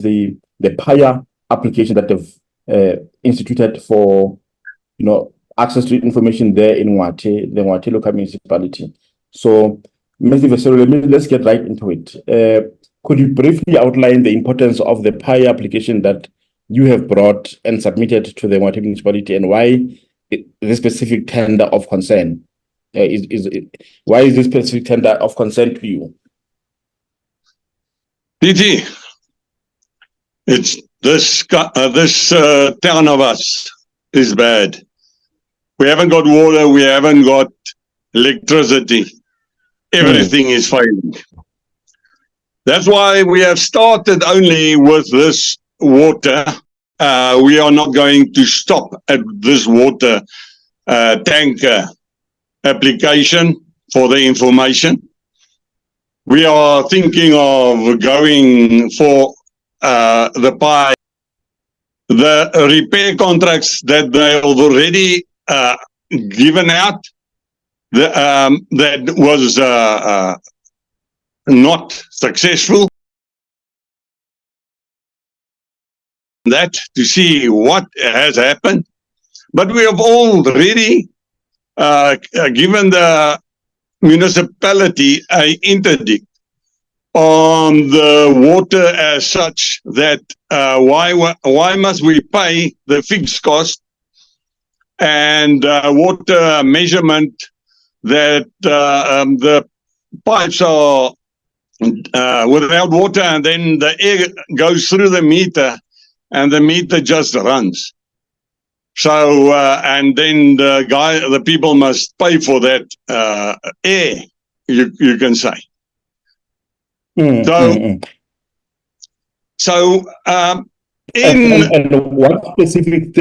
the PAIA application that they've instituted for, access to information there in Ngwathe, the Ngwathe local municipality. So, Mr. Wasselo, let's get right into it. Could you briefly outline the importance of the PAIA application that you have brought and submitted to the Ngwathe Municipality, and why this specific tender of concern? Why is this specific tender of concern to you? DG, it's this town of us is bad. We haven't got water, we haven't got electricity. Everything is failing. That's why we have started only with this water. We are not going to stop at this water tanker application for the information. We are thinking of going for the PAIA. The repair contracts that they have already given out, that was not successful. That to see what has happened, but we have already given the municipality an interdict on the water as such, that why must we pay the fixed cost and water measurement, that the pipes are without water, and then the air goes through the meter and the meter just runs. So and then the people must pay for that air, you can say. So and what specific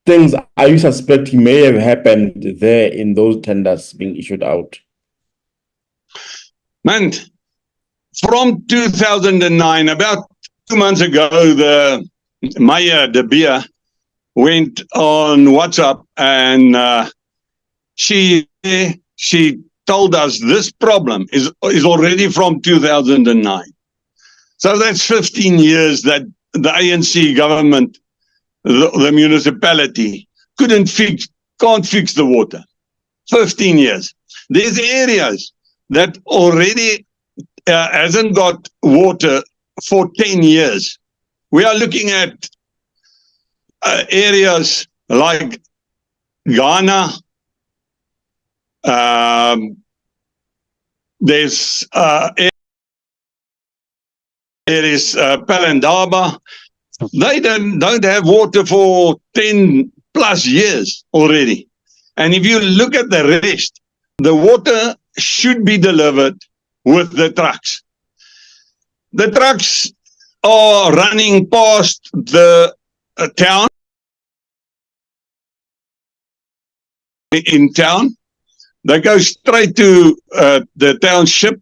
things are you suspecting may have happened there in those tenders being issued out? Man, from 2009, about 2 months ago, the Mayor De Beer went on WhatsApp, and she told us this problem is already from 2009. So that's 15 years that the ANC government, the municipality, can't fix the water. 15 years. There's areas that already hasn't got water for 10 years. We are looking at areas like Ghana. There's Palendaba. They don't have water for 10 plus years already. And if you look at the rest, the water should be delivered with the trucks. The trucks are running past the town. In town, they go straight to the township,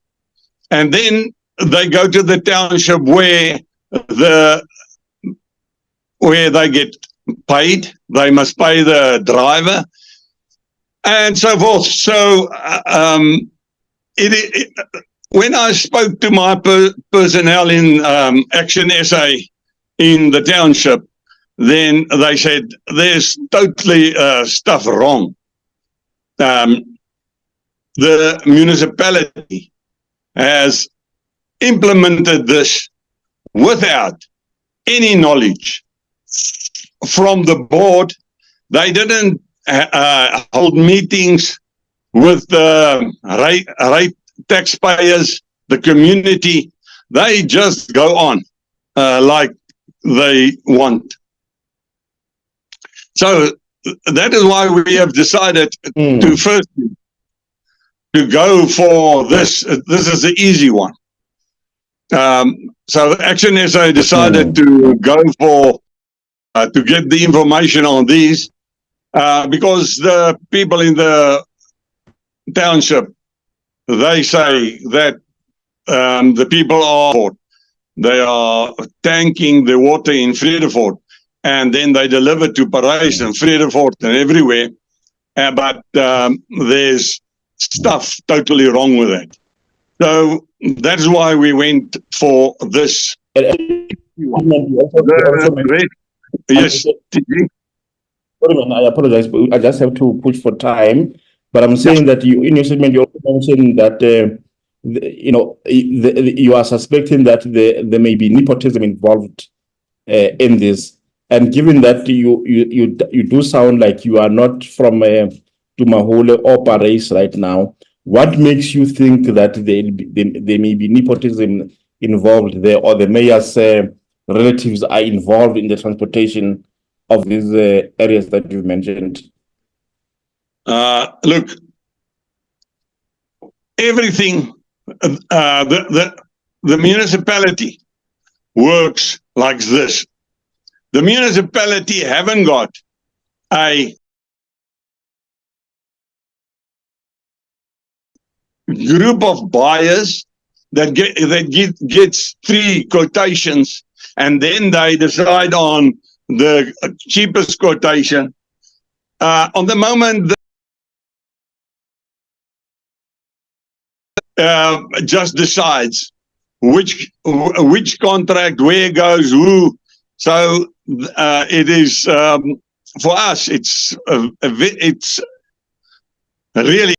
and then they go to the township where they get paid. They must pay the driver and so forth. So when I spoke to my personnel in ActionSA in the township, then they said there's totally stuff wrong. The municipality has implemented this without any knowledge from the board. They didn't hold meetings with the right taxpayers, the community. They just go on like they want. So that is why we have decided to first to go for this. This is the easy one. So ActionSA decided to go for to get the information on these because the people in the township, they say that the people they are tanking the water in Vredefort, and then they deliver to Parys and Vredefort and everywhere. But there's stuff totally wrong with that. So that's why we went for this. Yes. Sorry, man, I apologize, but I just have to push for time. But I'm saying that you, in your statement, you also mentioned that you are suspecting that there may be nepotism involved in this. And given that you do sound like you are not from Tumahole or Paris right now, what makes you think that there may be nepotism involved there, or the mayor's relatives are involved in the transportation of these areas that you've mentioned? Look, everything, the municipality works like this. The municipality haven't got a group of buyers that gets 3 quotations, and then they decide on the cheapest quotation. On the moment, just decides which contract, where goes, who. So it is for us. It's really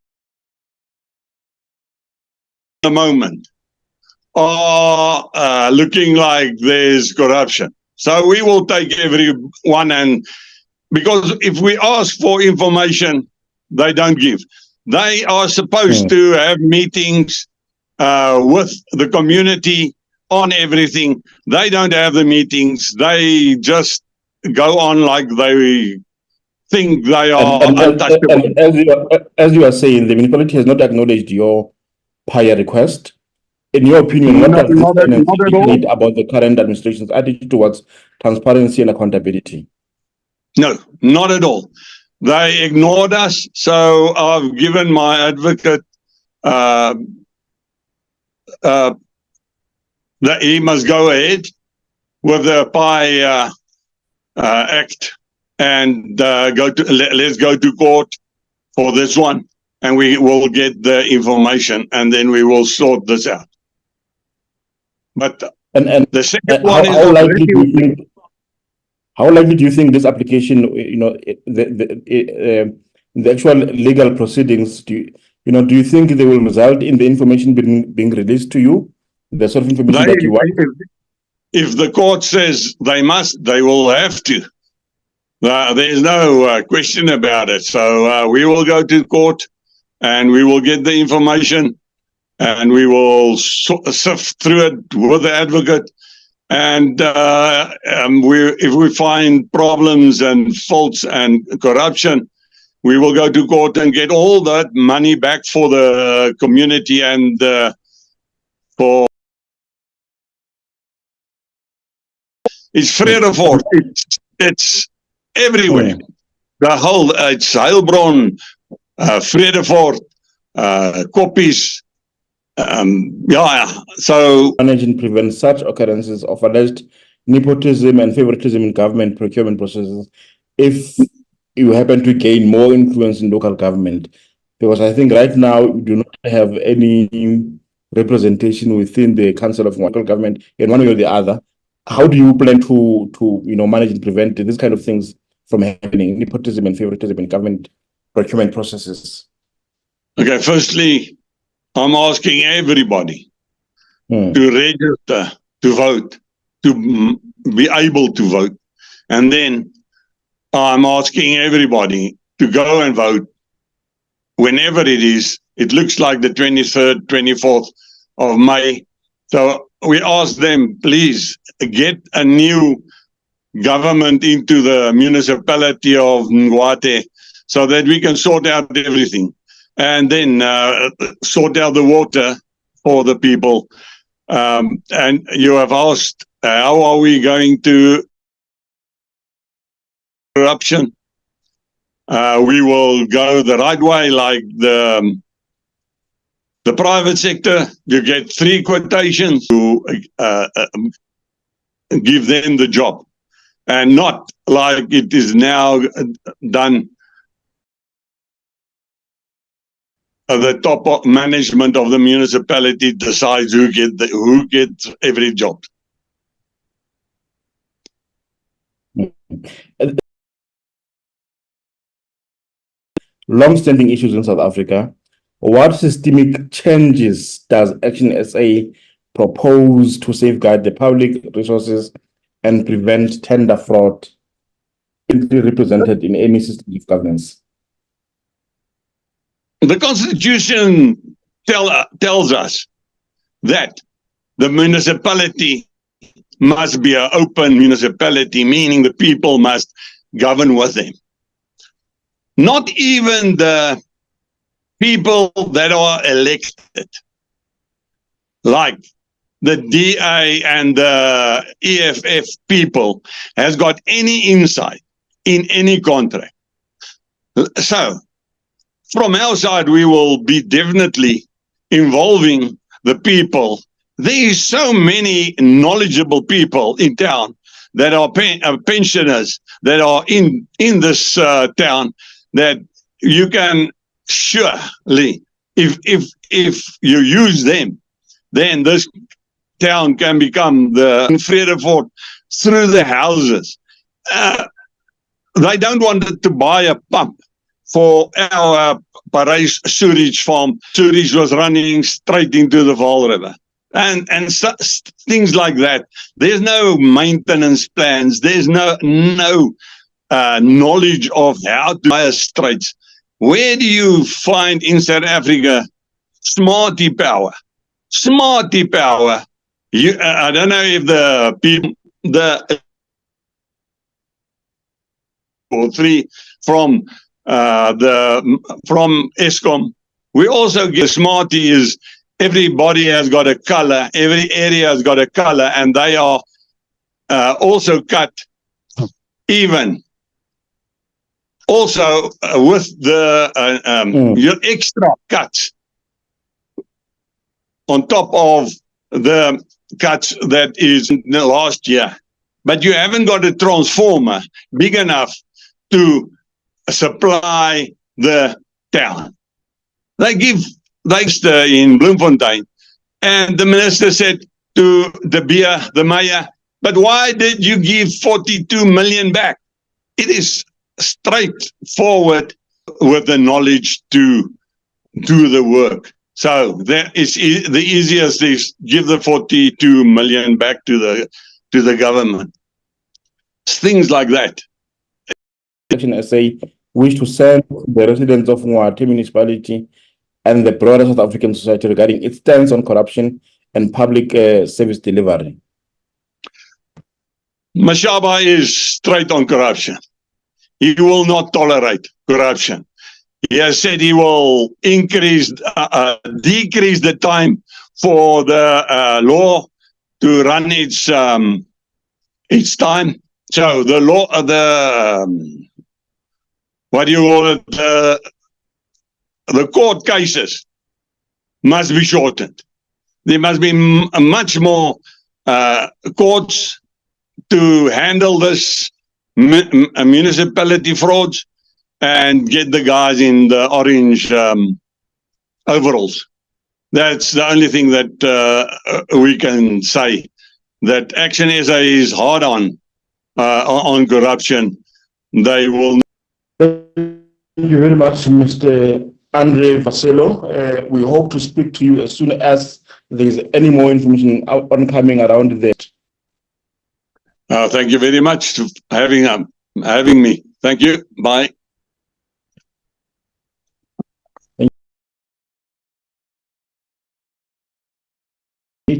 the moment are looking like there's corruption. So we will take everyone, and because if we ask for information, they don't give. They are supposed to have meetings with the community on everything. They don't have the meetings. They just go on like they think they are untouchable. And as you are saying, the municipality has not acknowledged your PAIA request. In your opinion, what does this indicate about the current administration's attitude towards transparency and accountability? No, not at all. They ignored us. So I've given my advocate that he must go ahead with the PAIA Act and let's go to court for this one, and we will get the information, and then we will sort this out. But and the second one is how likely do you think this application, the actual legal proceedings, do you think they will result in the information being released to you, the sort of information that you want? If the court says they must, they will have to. There's no question about it. So we will go to court, and we will get the information, and we will sift through it with the advocate. And if we find problems and faults and corruption, we will go to court and get all that money back for the community and for. It's Vredefort. It's everywhere. The whole, it's Heilbron, Vredefort, Koppies. So manage and prevent such occurrences of alleged nepotism and favoritism in government procurement processes if you happen to gain more influence in local government. Because I think right now you do not have any representation within the Council of Local Government in one way or the other. How do you plan to manage and prevent these kind of things from happening, nepotism and favoritism in government procurement processes? Okay, firstly, I'm asking everybody to register, to vote, to be able to vote. And then I'm asking everybody to go and vote whenever it is. It looks like the 23rd, 24th of May. So we ask them, please get a new government into the municipality of Ngwathe so that we can sort out everything. And then sort out the water for the people. And you have asked, how are we going to corruption? We will go the right way, like the private sector. You get 3 quotations to give them the job, and not like it is now done. the top management of the municipality decides who gets every job. Long-standing issues in South Africa. What systemic changes does ActionSA propose to safeguard the public resources and prevent tender fraud represented in any system of governance? The Constitution tells us that the municipality must be an open municipality, meaning the people must govern with them. Not even the people that are elected, like the DA and the EFF people, has got any insight in any contract. So, from our side, we will be definitely involving the people. There is so many knowledgeable people in town that are pensioners that are in this town, that you can surely, if you use them, then this town can become the Vredefort through the houses. They don't want to buy a pump for our Parys sewage farm. Sewage was running straight into the Vaal River. And things like that. There's no maintenance plans. There's no knowledge of how to buy a streets. Where do you find in South Africa smarty power? Smarty power. I don't know if the people, or three from Eskom. We also get smarty is everybody has got a color, every area has got a color, and they are also cut even. Also with the your extra cuts on top of the cuts that is in the last year, but you haven't got a transformer big enough to supply the town. They in Bloemfontein, and the minister said to the mayor, but why did you give 42 million back? It is straightforward with the knowledge to do the work. So that is the easiest is give the 42 million back to the government. Things like that. ActionSA wish to send the residents of Ngwathe Municipality and the broader South African society regarding its stance on corruption and public service delivery. Mashaba is straight on corruption. He will not tolerate corruption. He has said he will decrease the time for the law to run its time. So the law, what do you call it? The court cases must be shortened. There must be much more courts to handle this municipality frauds and get the guys in the orange overalls. That's the only thing that we can say. That ActionSA is hard on corruption. They will. Thank you very much, Mr. Andre Wasselo. We hope to speak to you as soon as there is any more information oncoming around that. Thank you very much for having me. Thank you. Bye.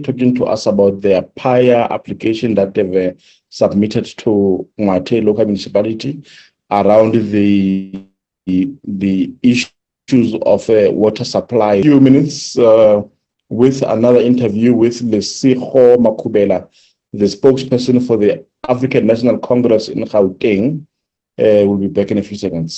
Talking to us about their PAIA application that they've submitted to Ngwathe local municipality around the issues of water supply. A few minutes with another interview with Lesego Makubela, the spokesperson for the African National Congress in Gauteng. We'll be back in a few seconds.